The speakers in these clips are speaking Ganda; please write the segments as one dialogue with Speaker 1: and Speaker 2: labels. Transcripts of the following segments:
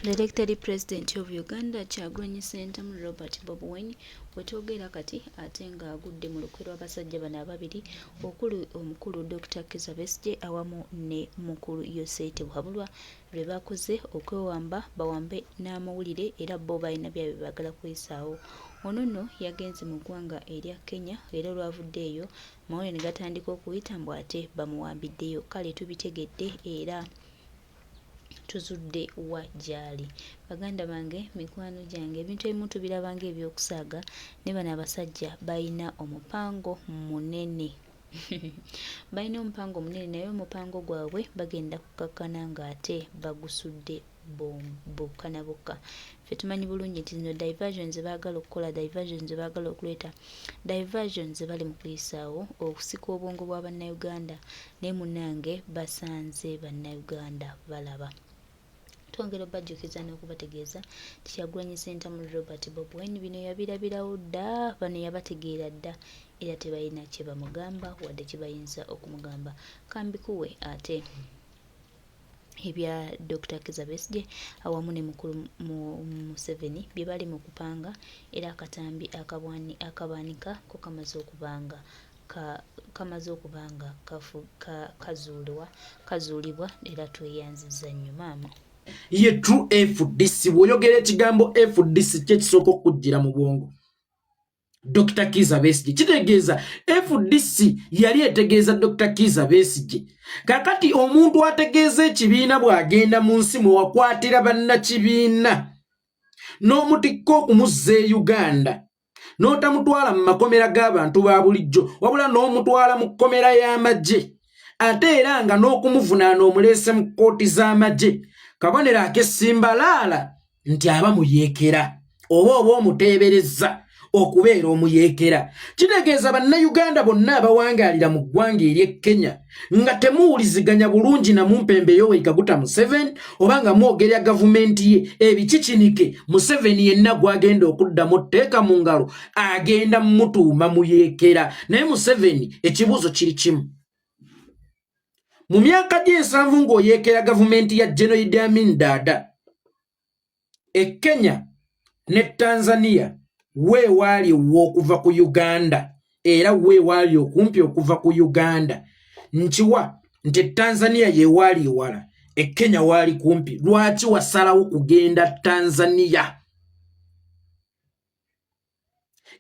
Speaker 1: The Elected President of Uganda Kyagulanyi Ssentamu Robert Bobi Wine wetwogera kati ate ng'agudde mu lukwe lw'abasajja bano ababiri omukulu Dr. Kizza Besigye awamu ne mukulu Yosette Buhabulwa lwe bakoze okwewamba bawambe n'amawulire era bo balina byabwe baagala kwesaawo. Ono nno yagenze mu ggwanga erya Kenya era olwavudde eyo mawulire ne gatandika okuyita mbu ate bamuwambiddeyo. Kale tubitegedde era tuzudde wa gyali. Baganda bange, mikwano gyange, ebintu ebimu tubirabanga ebyokusaaga ne bano abasajja balina omupango munene balina omupango munene naye omupango gwabwe bagenda kukakkana ng'ate bagusudde bokka na bokka. Ffe tumanyi bulungi nti zino diversions baagala okukola, diversions baagala okuleeta, diversions bali mu kuyisaawo okusika obwongo bwa bannayuganda naye munnange basanze bannayuganda balaba. Twongera obajjukiza n'okubategeeza nti Kyagulanyi Ssentamu Robert Bobi Wine bino yabirabirawo dda, bano yabategeera dda era tebalina kye bamugamba wadde kye bayinza okumugamba. Kambikuwe ate ebya Dr. Kizza Besigye awamu ne mukulu Museveni bye bali mu kupanga era akatambi akabaanika ko kamaze okubanga kazuulibwa era tweyanziza nnyo maama.
Speaker 2: Ye true FDC bw'oyogera ekigambo FDC kyekisooka okujjira mu bwongo. Dr. Kizza Besigye kitegeeza FDC yali etegeeza Dr. Kizza Besigye. Kakati omuntu ategeeza ekibiina bw'agenda mu nsi mwe wakwatira bannakibiina n'omutikko okumuzza e Uganda n'otamutwala mu makomera g'abantu ba bulijjo wabula n'omutwala mu kkomera y'amagye ate era nga n'okumuvunaana omuleese mu kkooti z'amagye. Kabonero ak'essimbalaala nti aba muyeekera oba omuteeberezza okubeera omuyeekera. Kitegeeza bannayuganda bonna abawangaalira mu ggwanga ery'e Kenya nga temuwuliziganya bulungi na Mumpembe Yoweri Kaguta Museveni oba nga mwogerya gavumenti ye ebikikinike Museveni yenna gwagenda okuddamu tteeka mu ngalo agenda mutuuma muyeekera. Naye Museveni ekibuuzo kiri kimu. Mu myaka gy'ensanvu ng'oyeekera gavumenti ya General Idi Amin Dada, e Kenya ne Tanzania weewaali okuva ku Uganda era weewaali okumpi okuva ku Uganda. Nkiwa nti Tanzania yeewaali ewala, e Kenya waali kumpi. Lwaki wasalawo kugenda Tanzania?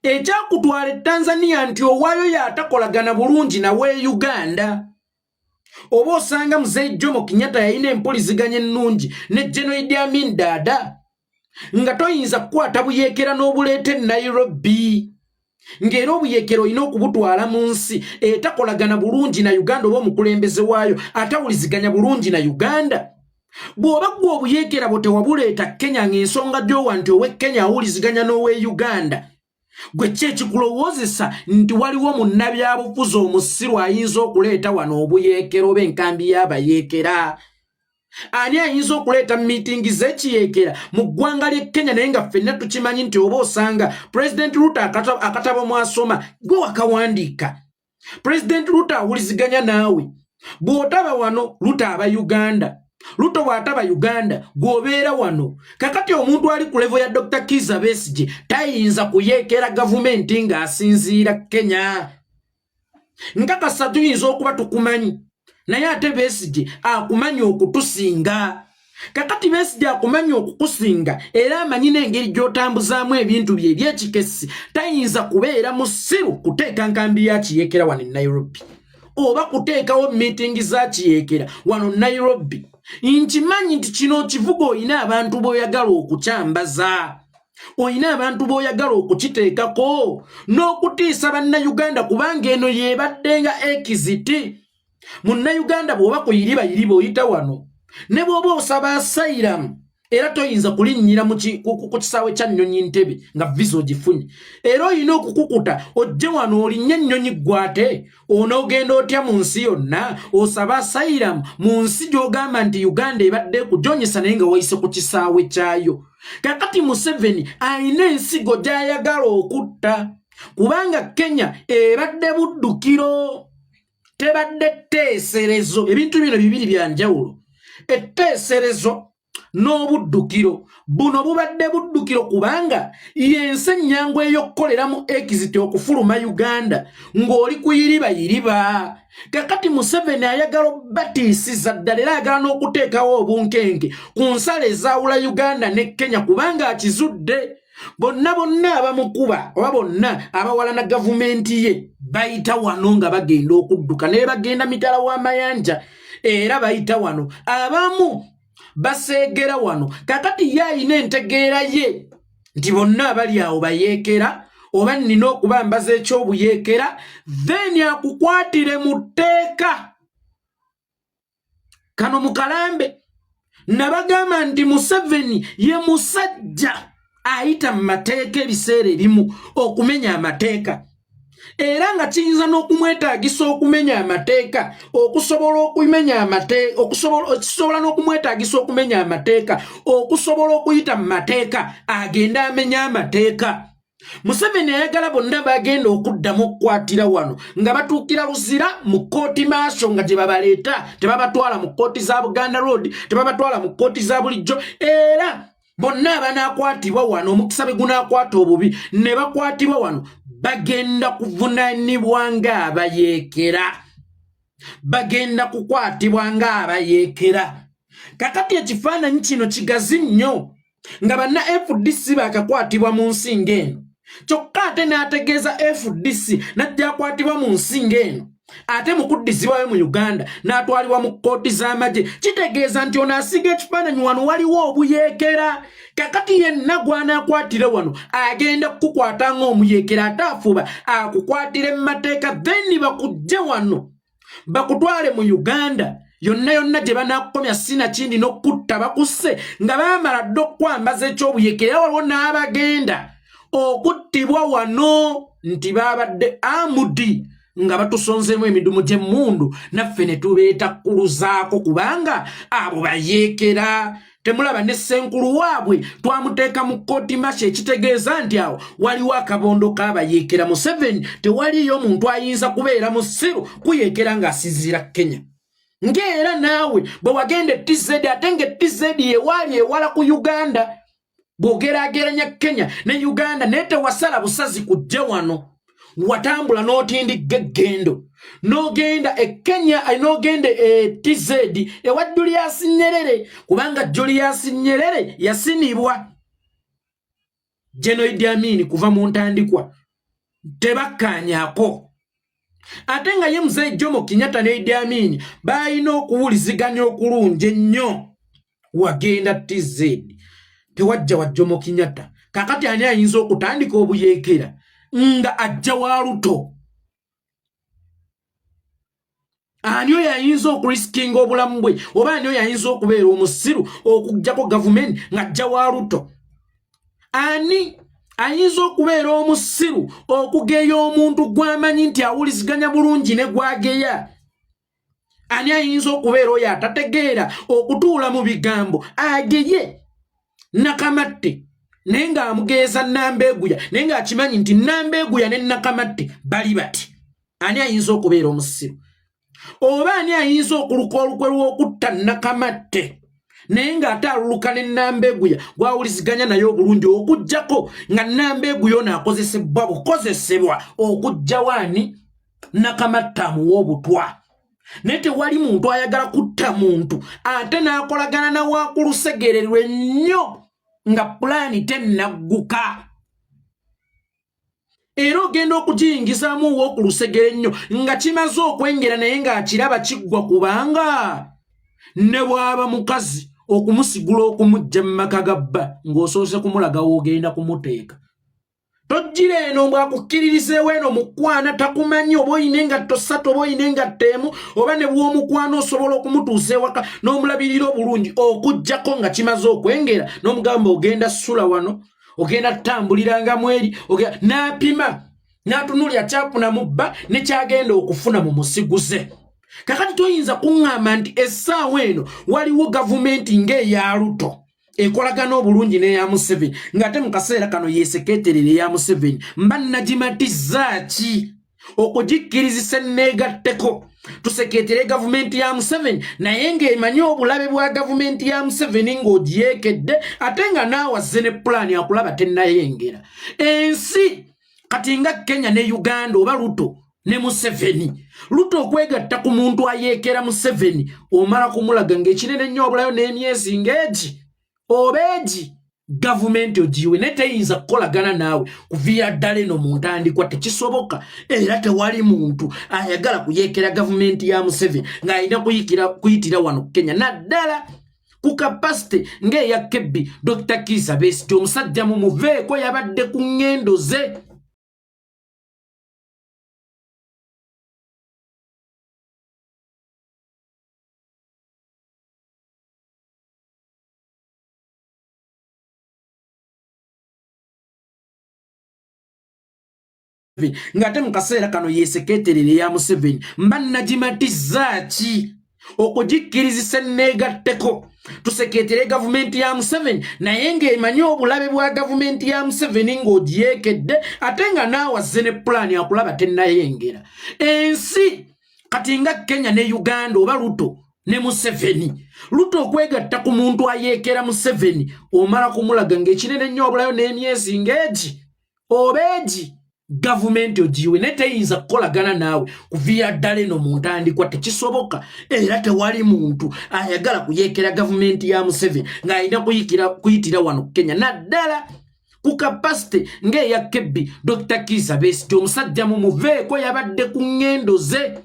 Speaker 2: Ekyakutwala e Tanzania nti owaayo yatakolagana bulungi nawe Uganda. Oba osanga Mzee Jomo Kenyatta yalina empuliziganya ennungi ne General Idi Amin Dada nga toyinza kukwata buyeekera n'obuleeta Nairobi ng'era obuyeekera olina okubutwala mu nsi etakolagana bulungi na Uganda oba omukulembeze waayo atawuliziganya bulungi na Uganda. Bw'oba gwe obuyeekera bwe tewabuleeta Kenya ng'ensonga gy'owa nti owe Kenya awuliziganya n'owe Uganda, gwe ki ekikulowoozesa nti waliwo munnabyabufuzi omusiru ayinza okuleeta wano obuyeekera oba enkambi y'abayeekera? Ani ayinza okuleeta miitingi z'ekiyeekera mu ggwanga ly'e Kenya naye nga ffenna tukimanyi nti oba osanga President Ruto akatabo mwasoma gwe wakawandiika. President Ruto awuliziganya naawe. Bw'otaba wano Ruto aba Uganda. Ruto bw'ataba Uganda gw'obeera wano. Kakati omuntu ali ku level ya Dr. Kizza Besigye tayinza kuyeekera gavumenti ng'asinziira Kenya. Nkakasa tuyinza okuba tukumanyi naye ate Besigye akumanyi okutusinga. Kakati Besigye akumanyi okukusinga era amanyi n'engeri gy'otambuzaamu ebintu bye eby'ekikessi, tayinza kubeera musiru kuteeka nkambi ya kiyeekera wano e Nairobi oba kuteekawo miitingi za kiyeekera wano Nairobi. Nkimanyi nti kino kivuga olina abantu b'oyagala okukyambaza, olina abantu b'oyagala okukiteekako n'okutiisa bannayuganda kubanga eno yeebaddenga ekiziti. Munnayuganda bw'oba kuyiriba oyita wano ne bw'oba osaba asayiramu era toyinza kulinnyira ku kisaawe kya Nnyonyi Ntebe nga visa ogifunye era olina okukukuta ojje wano olinnye Nnyonyi gwate onoogenda otya mu nsi yonna osaba asayiramu mu nsi gy'ogamba nti Uganda ebadde kujonyesa naye nga wayise ku kisaawe kyayo. Kakati Museveni alina ensigo gy'ayagala okutta kubanga Kenya ebadde buddukiro tebadde tteeserezo. Ebintu bino bibiri bya njawulo. Etteeserezo n'obuddukiro buno bubadde buddukiro kubanga yensi ennyangu ey'okukoleramu exit okufuluma Uganda ng'oli kuyiribayiriba. Kakati Museveni ayagala obbatiisiza ddala era ayagala n'okuteekawo obunkenke ku nsalo ezaawula Uganda ne Kenya kubanga akizudde. Bonna abamukuba oba bonna abawalana gavumenti ye bayita wano nga bagenda okudduka ne bagenda mitala w'amayanja era bayita wano abamu baseegera wano. Kakati ye ayina entegeera ye nti bonna abali awo bayeekera oba nnina okubambaza ekyobuyeekera then akukwatire mu tteeka. Kano mu Kalambe nabagamba nti Museveni ye musajja ayita mu mateeka ebiseera ebimu okumenya amateeka era nga kiyinza n'okumwetaagisa okumenya amateeka okusobola okumenya amateeka okusobola n'okumwetaagisa okumenya amateeka okusobola okuyita mu mateeka agenda amenya amateeka. Museveni ayagala bonna bagenda okuddamu okukwatira wano nga batuukira luzira mu kkooti maaso nga gye babaleeta tebabatwala mu kkooti za Buganda Road tebabatwala mu kkooti za bulijjo era bonna abanaakwatibwa wano omukisa bwe gunaakwata obubi ne bakwatibwa wano bagenda kuvunaanibwa ng'abayeekera bagenda kukwatibwa ng'abayeekera. Kakati ekifaananyi kino kigazi nnyo nga banna FDC bakakwatibwa mu nsinga eno kyokka ate n'ategeeza FDC najja akwatibwa mu nsinga eno ate mu kuddizibwayo mu Uganda n'atwalibwa mu kkooti z'amagye kitegeeza nti ono asiga ekifaananyi wano waliwo obuyeekera. Kakati yenna gw'anaakwatire wano agenda kukukwata ng'omuyeekera ate afuba akukwatire mu mateeka then bakujje wano bakutwale mu Uganda yonna gye banaakukomya sinakindi n'okutta bakusse nga baamala dda okukwambaza ekyobuyeekera. Waliwo n'abagenda okuttibwa wano nti baabadde amudi nga batusonzeemu emidumu gy'emmundu naffe ne tubeeta kuluzaako kubanga abo bayeekera. Temulaba ne ssenkulu waabwe twamuteeka mu kkooti masha ekitegeeza nti awo waliwo akabondo k'abayeekera. Museveni tewaliyo muntu ayinza kubeera musiru kuyeekera ng'asinziira Kenya. Ng'era naawe bwe wagenda TZ ate nga TZ yewaali ewala ku Uganda bw'ogeraageranya Kenya ne Uganda naye tewasala busazi kujja wano watambula n'otindika eggendo n'ogenda e Kenya n'ogenda e TZ ewa Julius Nyerere kubanga Julius Nyerere yasinibwa General Idi Amin kuva mu ntandikwa tebakkaanyaako. Ate nga ye Mzee Jomo Kenyatta ne Idi Amin balina okuwuliziganya okulungi ennyo. Wagenda TZ tewajja wa Jomo Kenyatta. Kakati ani ayinza okutandika obuyeekera nga ajja wa Ruto? Ani oyo ayinza okuriskinga obulamu bwe oba ani oyo ayinza okubeera omusiru okuggyako gavumenti ng'ajja wa Ruto? Ani ayinza okubeera omusiru okugeya omuntu gw'amanyi nti awuliziganya bulungi ne gwageya? Ani ayinza okubeera oyo atategeera okutuula mu bigambo ageye Nakamatte naye ng'amugeeza Nambeeguya naye ng'akimanyi nti Nambeeguya ne Nakamatte bali bati? Ani ayinza okubeera omusiru? Oba ani ayinza okuluka olukwe lw'okutta Nakamatte naye ng'ate aluluka ne Nambeeguya gwawuliziganya naye obulungi okuggyako nga Nambeeguya ono akozesebwa bukozesebwa okugja waani Nakamatte amuwa obutwa? Naye tewali muntu ayagala kutta muntu ate n'akolagana na waakulusegererwe nnyo nga pulaani tennagguka. Era ogenda okugiyingizaamu ow'okulusegere ennyo nga kimaze okwengera naye ng'akiraba kiggwa kubanga ne bw'aba mukazi okumusigula okumujja mu maka ga bba ng'osoose kumulaga w'ogenda kumuteeka. Tojjira eno bw'akukkiririzeewo eno mukwana takumanyi oba oyina engatto ssatu oba oyina engatto emu oba ne bw'omukwana osobola okumutuusa ewaka n'omulabirira obulungi okuggyako nga kimaze okwengera n'omugamba ogenda ssula wano ogenda ttambuliranga mweri n'apima n'atunulya kyafuna mu bba ne kyagenda okufuna mu musiguze. Kakati toyinza kuŋŋamba nti essaawa eno waliwo gavumenti ng'eya Ruto ekolagana obulungi n'eya Museveni ng'ate mu kaseera kano yeesekeeterera eya Museveni mba nagimatizza ki okugikkirizisa neegatteko tusekeetere gavumenti ya Museveni naye ng'emanyi obulabe bwa gavumenti ya Museveni ng'ogyekedde ate nga naawe azze ne pulaani akulaba tennayengera ensi kati nga Kenya ne Uganda oba Ruto ne Museveni Ruto okwegatta ku muntu ayeekera Museveni omala kumulaga ng'ekinene ennyo obulayo n'emyezi ng'egi obeegi gavumenti ogiwe ne teyinza kukolagana naawe kuviira ddala eno mu ntandikwa tekisoboka era tewali muntu ayagala kuyeekera gavumenti ya Museveni ng'alina kuyitira wano Kenya naddala ku kapasite ng'eya Kebbi Dr. Kizza Besigye omusajja mumuveeko yabadde ku ngendo ze ngate mu kaseera kano yeesekeeterere ya Museveni mba nagimatizza ki okugikkirizisa neegatteko tusekeetere gavumenti ya Museveni naye ng'emanyi obulabe bwa gavumenti ya Museveni ng'ogyekedde ate nga naawe azze ne pulaani akulaba tennayengera ensi kati nga Kenya ne Uganda oba Ruto ne Museveni Ruto okwegatta ku muntu ayeekera Museveni omala kumulaga ng'ekinene ennyo obulayo n'emyezi ng'egi obeegi gavumenti ogiwe ne teyinza kukolagana naawe kuviira ddala eno mu ntandikwa tekisoboka era tewali muntu ayagala kuyeekera gavumenti ya Museveni ng'alina kuyitira wano Kenya naddala ku kapasite ng'eya Kebbi Dr. Kizza Besigye omusajja mumuveeko yabadde ku ngendo ze